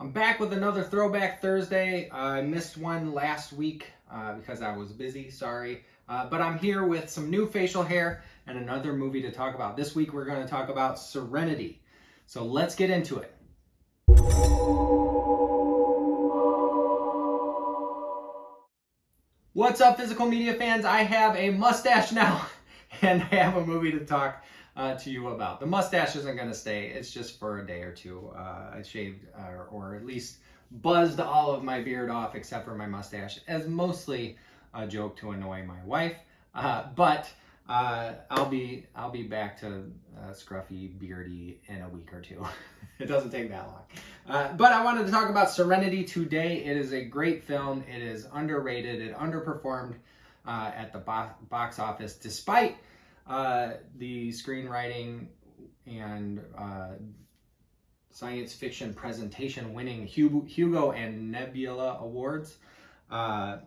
I'm back with another Throwback Thursday. I missed one last week because I was busy, sorry. But I'm here with some new facial hair and another movie to talk about. This week we're going to talk about Serenity. So let's get into it. What's up, physical media fans? I have a mustache now and I have a movie to talk to you about. The mustache isn't going to stay. It's just for a day or two. I shaved or at least buzzed all of my beard off except for my mustache as mostly a joke to annoy my wife. But I'll be back to scruffy, beardy in a week or two. It doesn't take that long. But I wanted to talk about Serenity today. It is a great film. It is underrated. It underperformed at the box office despite the screenwriting and science fiction presentation winning Hugo and Nebula Awards. And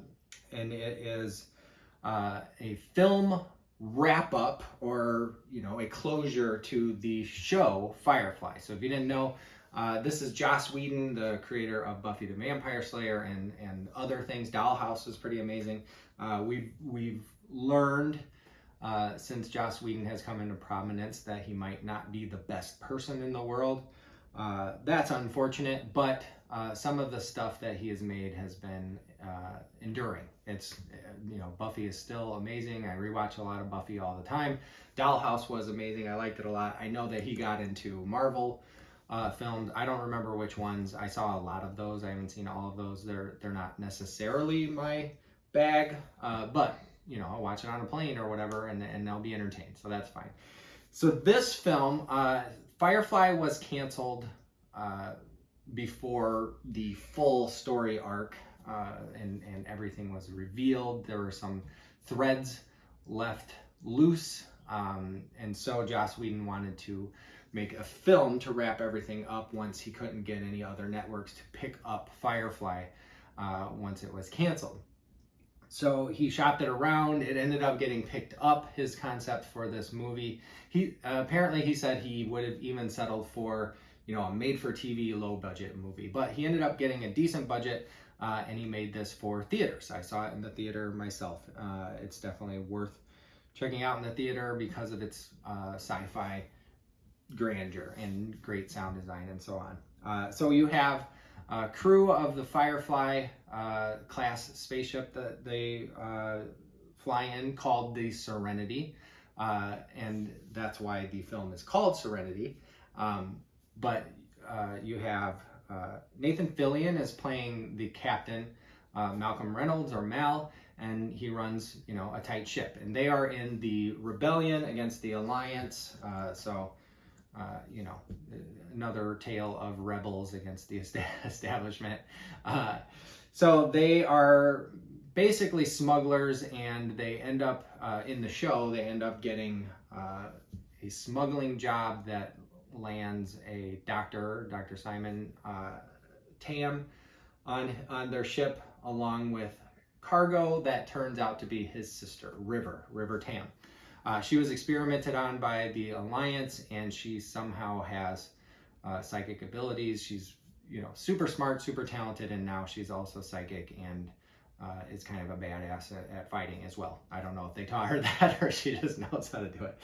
it is a film wrap up, or a closure to the show Firefly. So if you didn't know, this is Joss Whedon, the creator of Buffy the Vampire Slayer and other things. Dollhouse is pretty amazing. We've learned since Joss Whedon has come into prominence that he might not be the best person in the world. That's unfortunate, but some of the stuff that he has made has been enduring. It's, Buffy is still amazing. I rewatch a lot of Buffy all the time. Dollhouse was amazing. I liked it a lot. I know that he got into Marvel films. I don't remember which ones. I saw a lot of those. I haven't seen all of those. They're not necessarily my bag, but I'll watch it on a plane or whatever, and I'll be entertained. So that's fine. So this film, Firefly was canceled before the full story arc and everything was revealed. There were some threads left loose, and so Joss Whedon wanted to make a film to wrap everything up once he couldn't get any other networks to pick up Firefly once it was canceled. So he shopped it around. It ended up getting picked up, his concept for this movie. Apparently he said he would have even settled for a made-for-TV low-budget movie, but he ended up getting a decent budget, and he made this for theaters. I saw it in the theater myself. It's definitely worth checking out in the theater because of its sci-fi grandeur and great sound design and so on. So you have a crew of the Firefly class spaceship that they fly in called the Serenity, and that's why the film is called Serenity. But you have Nathan Fillion is playing the captain, Malcolm Reynolds, or Mal, and he runs a tight ship, and they are in the rebellion against the Alliance. Another tale of rebels against the establishment. So they are basically smugglers, and they end up in the show. They end up getting a smuggling job that lands a doctor, Dr. Simon Tam, on their ship, along with cargo that turns out to be his sister, River Tam. She was experimented on by the Alliance, and she somehow has psychic abilities. She's, super smart, super talented, and now she's also psychic and is kind of a badass at fighting as well. I don't know if they taught her that or she just knows how to do it.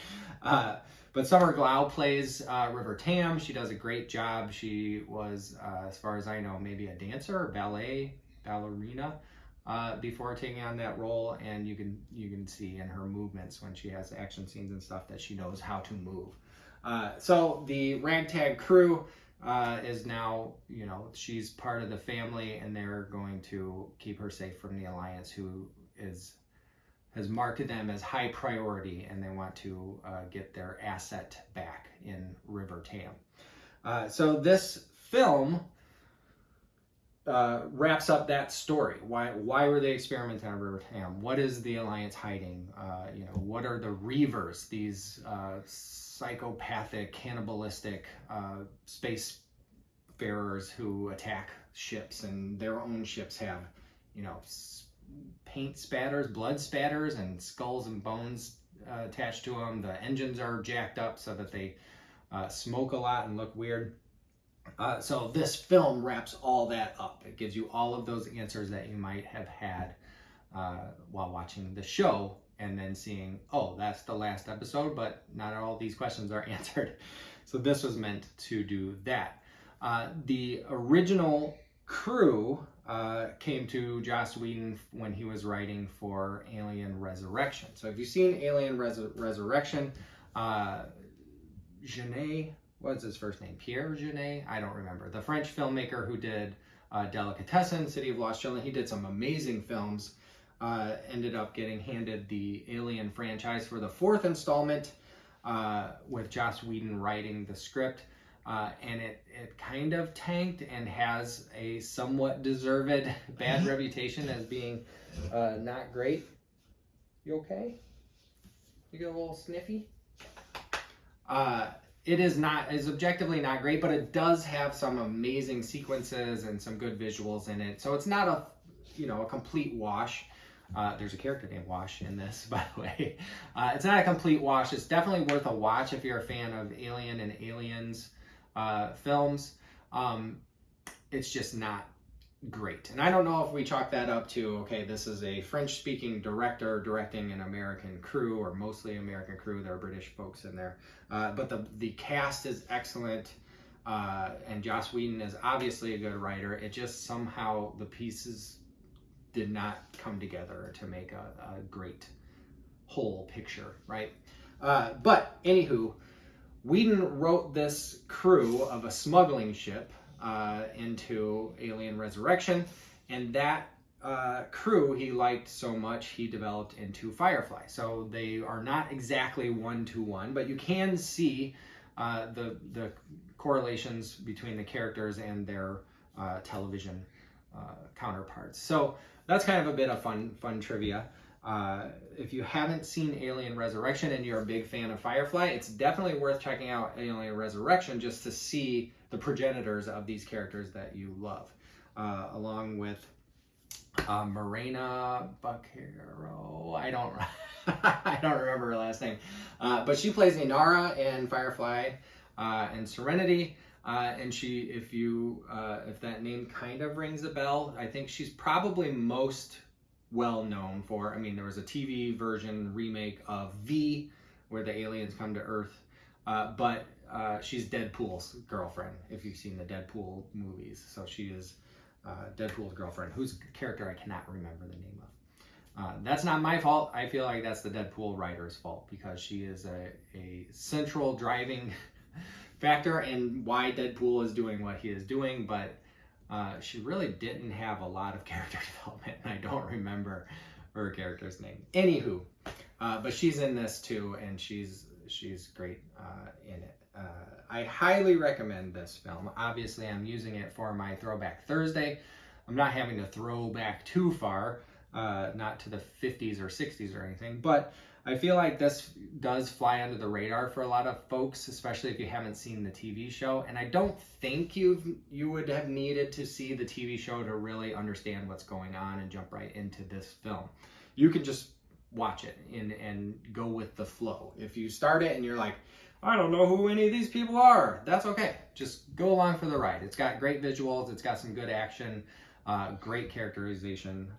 But Summer Glau plays River Tam. She does a great job. She was, as far as I know, maybe a dancer or ballerina before taking on that role, and you can see in her movements when she has action scenes and stuff that she knows how to move. So the ragtag crew is now, she's part of the family, and they're going to keep her safe from the Alliance, who has marked them as high priority, and they want to get their asset back in River Tam. So this film wraps up that story. Why were they experimenting on River Tam? What is the Alliance hiding? What are the Reavers, these psychopathic, cannibalistic spacefarers who attack ships, and their own ships have, paint spatters, blood spatters, and skulls and bones attached to them. The engines are jacked up so that they smoke a lot and look weird. So this film wraps all that up. It gives you all of those answers that you might have had while watching the show, and then seeing, oh, that's the last episode, but not all these questions are answered. So this was meant to do that. The original crew came to Joss Whedon when he was writing for Alien Resurrection. So if you've seen Alien Resurrection, Genet, what's his first name? Pierre Genet? I don't remember. The French filmmaker who did Delicatessen, City of Lost Children. He did some amazing films. Ended up getting handed the Alien franchise for the 4th installment with Joss Whedon writing the script. And it kind of tanked and has a somewhat deserved bad reputation as being not great. You okay? You get a little sniffy? It is objectively not great, but it does have some amazing sequences and some good visuals in it. So it's not a complete wash. There's a character named Wash in this, by the way. It's not a complete wash. It's definitely worth a watch if you're a fan of Alien and Aliens films. It's just not great. And I don't know if we chalk that up to, okay, this is a French-speaking director directing an American crew, or mostly American crew. There are British folks in there. But the cast is excellent. And Joss Whedon is obviously a good writer. It just somehow the pieces did not come together to make a great whole picture, right? But anywho, Whedon wrote this crew of a smuggling ship into Alien Resurrection, and that crew he liked so much he developed into Firefly. So they are not exactly one-to-one, but you can see the correlations between the characters and their television counterparts. So that's kind of a bit of fun trivia. If you haven't seen Alien Resurrection and you're a big fan of Firefly, it's definitely worth checking out Alien Resurrection just to see the progenitors of these characters that you love, along with Morena Baccario. I don't remember her last name, but she plays Inara in Firefly and Serenity. And if that name kind of rings a bell, I think she's probably most well known for, there was a TV version remake of V, where the aliens come to Earth, but she's Deadpool's girlfriend, if you've seen the Deadpool movies. So she is Deadpool's girlfriend, whose character I cannot remember the name of. That's not my fault. I feel like that's the Deadpool writer's fault, because she is a central driving factor in why Deadpool is doing what he is doing, but she really didn't have a lot of character development, and I don't remember her character's name. Anywho, but she's in this too, and she's great in it. I highly recommend this film. Obviously, I'm using it for my Throwback Thursday. I'm not having to throw back too far, not to the 50s or 60s or anything, but I feel like this does fly under the radar for a lot of folks, especially if you haven't seen the TV show. And I don't think you would have needed to see the TV show to really understand what's going on and jump right into this film. You can just watch it and go with the flow. If you start it and you're like, I don't know who any of these people are, that's okay. Just go along for the ride. It's got great visuals, it's got some good action, great characterization,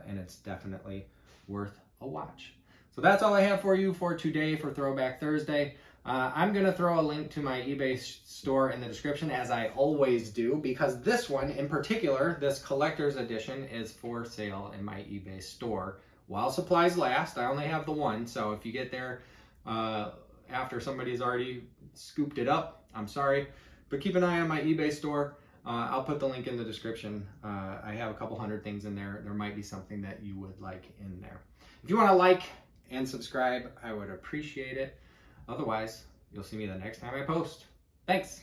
and it's definitely worth a watch. So that's all I have for you for today for Throwback Thursday. I'm going to throw a link to my eBay store in the description, as I always do, because this one in particular, this collector's edition, is for sale in my eBay store while supplies last. I only have the one, so if you get there after somebody's already scooped it up, I'm sorry. But keep an eye on my eBay store. I'll put the link in the description. I have a couple hundred things in there. There might be something that you would like in there. If you want to like and subscribe, I would appreciate it. Otherwise, you'll see me the next time I post. Thanks.